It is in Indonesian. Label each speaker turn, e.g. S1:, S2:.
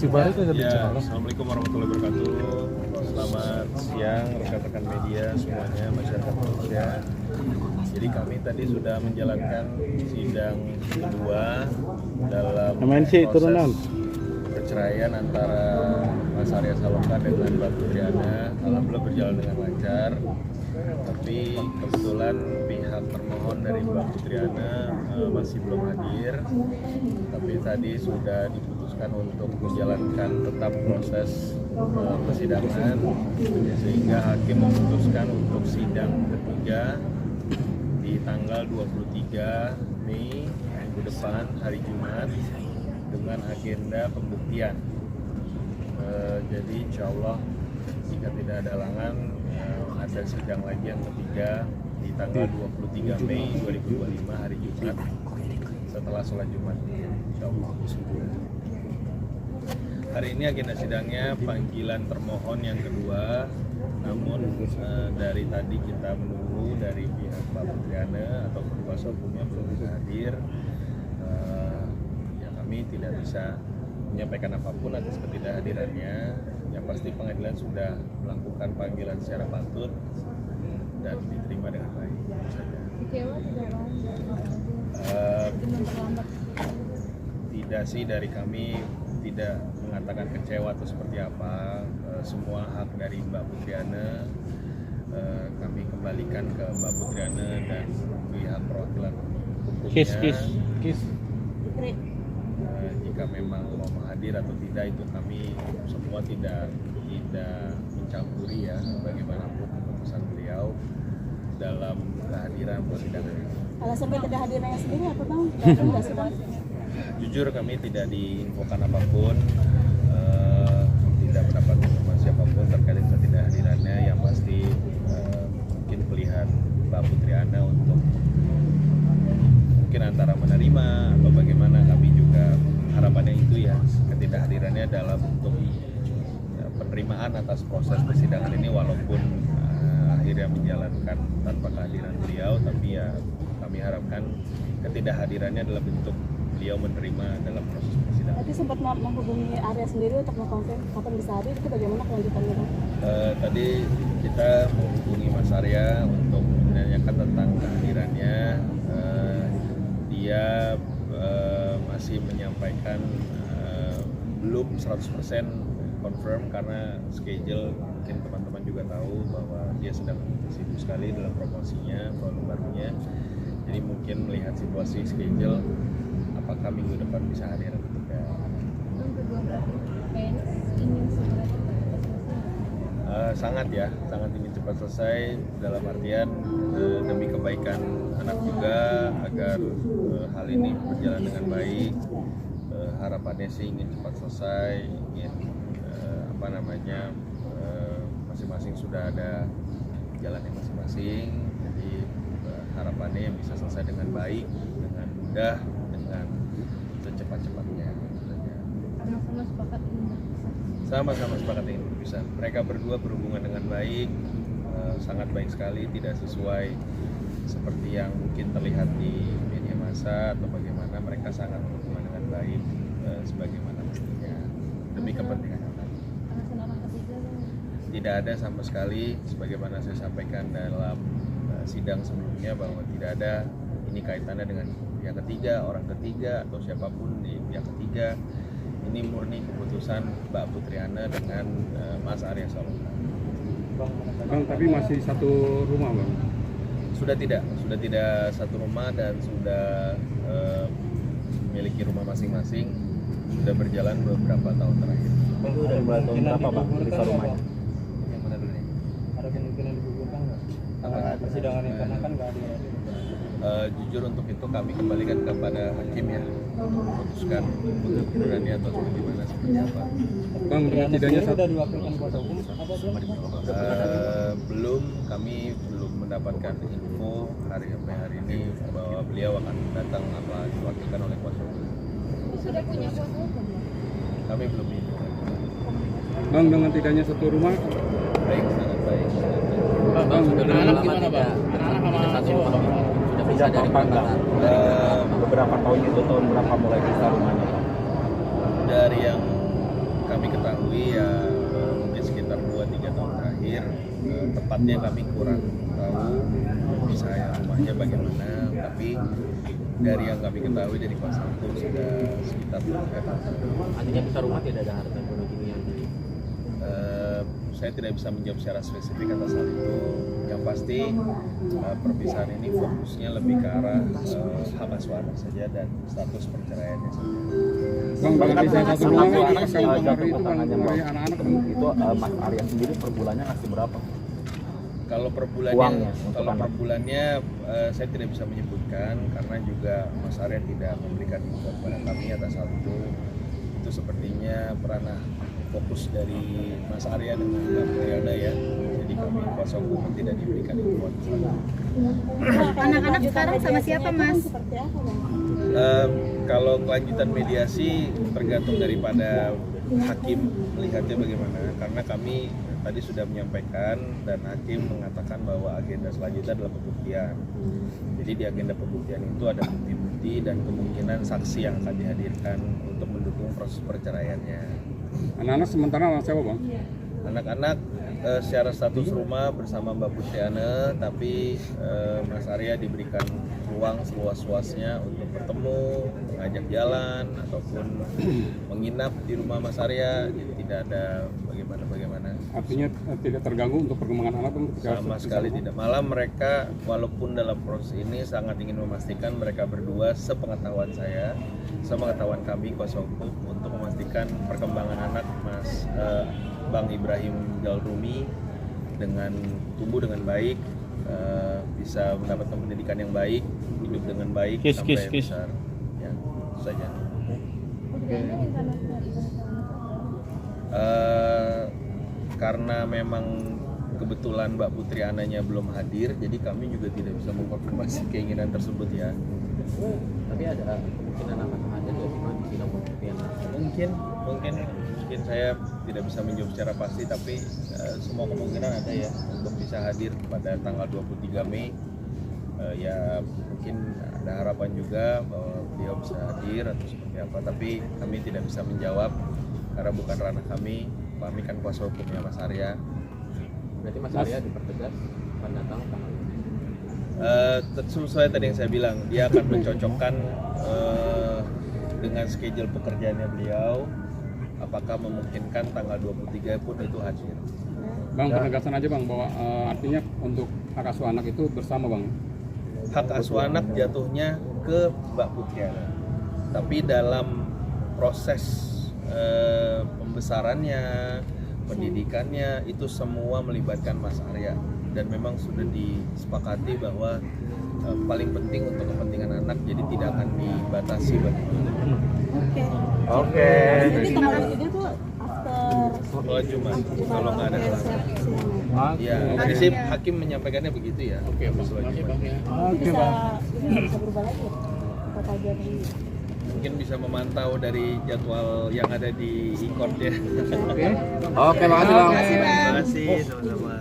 S1: Assalamualaikum warahmatullahi wabarakatuh. Selamat siang rekan-rekan media semuanya, masyarakat Indonesia. Jadi kami tadi sudah menjalankan sidang kedua dalam proses perceraian antara Mas Arya Saloka dengan Mbak Putriana. Alhamdulillah berjalan dengan lancar. Tapi kebetulan pihak termohon dari Mbak Putriana masih belum hadir. Tapi tadi sudah diputuskan untuk menjalankan tetap proses persidangan, sehingga hakim memutuskan untuk sidang ketiga di tanggal 23 Mei minggu depan, hari Jumat, dengan agenda pembuktian. Jadi insya Allah jika tidak ada halangan, ada sidang lagi yang ketiga di tanggal 23 Mei 2025 hari Jumat setelah sholat Jumat, insya Allah. Hari ini agenda sidangnya panggilan termohon yang kedua, namun dari tadi kita menunggu dari pihak Mbak Putriana atau kuasa hukumnya belum bisa hadir. Ya kami tidak bisa menyampaikan apapun atas ketidakhadirannya. Yang pasti pengadilan sudah melakukan panggilan secara patut dan diterima dengan baik.
S2: Kecewa tidak
S1: Tidak sih, dari kami tidak mengatakan kecewa atau seperti apa. Semua hak dari Mbak Putriana kami kembalikan ke Mbak Putriana dan pihak perwakilan hukumnya. Jika memang mau hadir atau tidak itu kami semua tidak mencampuri ya, bagaimanapun keputusan beliau dalam kehadiran persidangan ini.
S2: Alasan ketidakhadirannya sendiri apa Bang?
S1: Jujur kami tidak diinfokan apapun, tidak mendapat informasi apapun terkait dengan ketidakhadirannya. Yang pasti mungkin melihat Mbak Putriana untuk mungkin antara menerima atau bagaimana, kami juga harapannya itu ya, ketidakhadirannya dalam bentuk penerimaan atas proses persidangan ini, walaupun akhirnya menjalankan tanpa kehadiran beliau, tapi ya kami harapkan ketidakhadirannya dalam bentuk beliau menerima dalam proses persidangan.
S2: Tadi sempat menghubungi Arya sendiri untuk mengkonfirm kapan bisa hadir, itu bagaimana kelanjutannya Bang?
S1: Tadi kita menghubungi Mas Arya untuk menanyakan tentang kehadirannya. Dia masih menyampaikan belum 100% confirm karena schedule, mungkin teman-teman juga tahu bahwa dia sedang sibuk sekali dalam promosinya, produk barunya. Jadi mungkin melihat situasi schedule, apakah minggu depan bisa hadir atau tidak. Sangat ingin cepat selesai, dalam artian demi kebaikan anak juga, agar hal ini berjalan dengan baik. Harapannya sih ingin cepat selesai, ingin masing-masing sudah ada jalannya masing-masing. Jadi harapannya bisa selesai dengan baik, dengan mudah, dengan secepat-cepatnya. Sama-sama sepakat ingin berpisah. Mereka berdua berhubungan dengan baik, sangat baik sekali, tidak sesuai seperti yang mungkin terlihat di media massa atau bagaimana. Mereka sangat berhubungan dengan baik, sebagaimana mestinya, demi kepentingan anak. Tidak ada sama sekali, sebagaimana saya sampaikan dalam sidang sebelumnya, bahwa tidak ada ini kaitannya dengan pihak ketiga, orang ketiga, atau siapapun di pihak ketiga. Ini murni keputusan Mbak Putriana dengan Mas Arya Saloka.
S3: Bang, tapi masih satu rumah Bang?
S1: Sudah tidak satu rumah dan sudah memiliki rumah masing-masing. Sudah berjalan beberapa tahun terakhir.
S4: Itu udah berapa tahun berapa Pak bisa rumahnya?
S1: Yang mana dulu nih?
S4: Ada kemungkinan digugurkan nggak?
S1: Apa?
S4: Persidangan yang karena kan nggak ada.
S1: Jujur untuk itu kami kembalikan kepada hakim ya, untuk memutuskan kegugurannya atau bagaimana, seperti apa.
S3: Bang, dengan tidaknya
S4: sudah diwakilkan kuasa hukum apa belum?
S1: Belum, kami belum mendapatkan info hari ini bahwa beliau akan datang atau diwakilkan oleh kuasa hukum.
S2: Sudah punya kuasa hukum?
S1: Kami belum info.
S3: Bang, dengan tidaknya satu rumah?
S1: Baik, sangat baik.
S4: Bang, anak gimana Bang? Anak satu rumah sudah bisa dari Bangka. Beberapa tahun itu tahun berapa mulai bisa rumahnya Bang?
S1: Dari yang kami ketahui ya mungkin sekitar 2-3 tahun terakhir, tepatnya kami kurang tahu misalnya rumahnya bagaimana, tapi dari yang kami ketahui dari kuasa hukum sudah sekitar 3 tahun.
S4: Artinya bisa rumah tidak ada harta bunuh diri yang
S1: Saya tidak bisa menjawab secara spesifik atas hal itu. Yang pasti perpisahan ini fokusnya lebih ke arah hak asuh anak saja dan status perceraiannya saja.
S3: Bang, kalau bisa satu rumah Bang, anak kalau Bang
S5: jatuh
S3: Ari
S5: ke
S3: itu Bang,
S5: tangannya Bang.
S3: dari anak-anak
S5: Itu Mas Arya sendiri per bulannya ngasih berapa?
S1: Kalau per bulannya,
S5: Uangnya untuk
S1: kalau per
S5: anak.
S1: bulannya saya tidak bisa menyebutkan karena juga Mas Arya tidak memberikan info kepada kami atas hal itu. Itu sepertinya ranah fokus dari Mas Arya dengan Mbak Triana ya. Jadi kami kuasa hukum tidak diberikan info.
S6: Anak-anak sekarang sama siapa, Mas?
S2: Seperti apa, Bang?
S1: Kalau kelanjutan mediasi tergantung daripada hakim melihatnya bagaimana, karena kami tadi sudah menyampaikan dan hakim mengatakan bahwa agenda selanjutnya adalah pembuktian. Jadi di agenda pembuktian itu ada bukti-bukti dan kemungkinan saksi yang akan dihadirkan untuk mendukung proses perceraiannya.
S3: anak-anak sementara sama siapa Bang?
S1: Anak-anak secara status rumah bersama Mbak Putriana, tapi Mas Arya diberikan ruang seluas-luasnya untuk bertemu, mengajak jalan, ataupun menginap di rumah Mas Arya. Jadi tidak ada bagaimana-bagaimana.
S3: Artinya tidak terganggu untuk perkembangan anak Bang ketika
S1: Sama sekali tidak. Malah mereka walaupun dalam proses ini sangat ingin memastikan mereka berdua sepengetahuan saya, sepengetahuan kami kuasa hukum untuk memastikan perkembangan anak Mas Bang Ibrahim Jalrumi dengan tumbuh dengan baik, bisa mendapatkan pendidikan yang baik, hidup dengan baik sampai besar. Ya, itu saja. Karena memang kebetulan Mbak Putri Ananya belum hadir, jadi kami juga tidak bisa mengkonfirmasi keinginan tersebut ya.
S4: tapi ada kemungkinan akan ada di sidang pembuktian.
S1: Mungkin saya tidak bisa menjawab secara pasti, tapi semua kemungkinan ada ya untuk bisa hadir pada tanggal 23 Mei. Ya mungkin ada harapan juga bahwa beliau bisa hadir atau seperti apa, tapi kami tidak bisa menjawab karena bukan ranah kami. Kami kan kuasa hukumnya Mas Arya.
S4: Berarti Mas Arya dipertegas akan datang tanggal
S1: Sesuai tadi yang saya bilang, dia akan mencocokkan dengan schedule pekerjaannya beliau, apakah memungkinkan tanggal 23 pun itu hadir.
S3: Bang, penegasan aja Bang bahwa artinya untuk hak asuh anak itu bersama Bang.
S1: Hak asuh anak jatuhnya ke Mbak Putriana, tapi dalam proses pembesarannya, pendidikannya itu semua melibatkan Mas Arya, dan memang sudah disepakati bahwa paling penting untuk kepentingan anak, jadi tidak akan dibatasi begitu.
S5: Oke.
S2: Jadi tanggal 23 tuh after
S1: Sholat Jumat kalau nggak ada halangan. Ya, tadi sih hakim menyampaikannya begitu ya. Oke, sholat Jumat.
S2: bisa ini nggak bisa berubah lagi ya? Total jam ini.
S1: Mungkin bisa memantau dari jadwal yang ada di e-court ya.
S5: Oke, makasih Bang.
S1: Terima kasih, sama-sama.